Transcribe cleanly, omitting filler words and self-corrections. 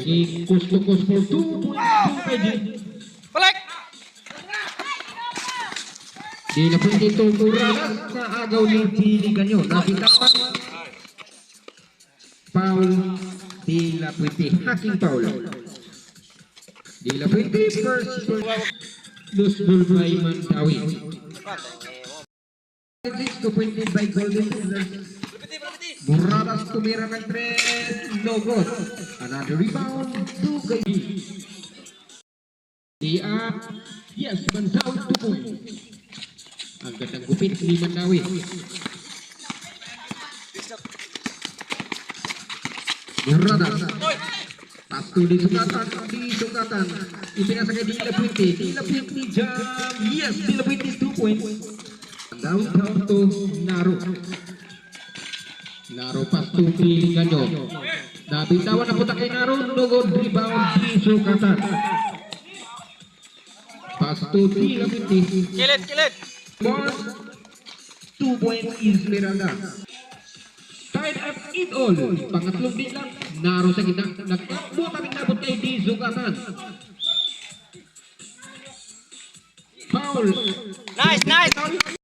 Making coast to coast for 2.2 kay G. Balik! Di na pwede itong uralas sa agaw ni Piliganyo. Napitawan. Foul. Di na pwede. Hacking foul. Di na pwede. First. Loose ball by Mandawi. 2.8 by Golden Eagles. Muradas tumira ng 3. No good. Another rebound. 2 kay G. Di yes, Mandawi 2 points. Ang gandang gupit ni Mandawi. Muradas. Pasto di sukatan. Ipinasakay di Lapwinti. Di Lapwinti jam. Yes, di Lapwinti 2 points. Downtown to Naro. Naro Pasto Piliganyo. Nabitawan na punta kay Naro. Nugod rebound di sukatan. Pasto di Lapwinti. Kilit! 2 point Esmeralda. Tied up it all. Pangatlong din lang. Naro sa gitna. Nagbuot ang nabot kay Di Sukatan. Foul. Nice!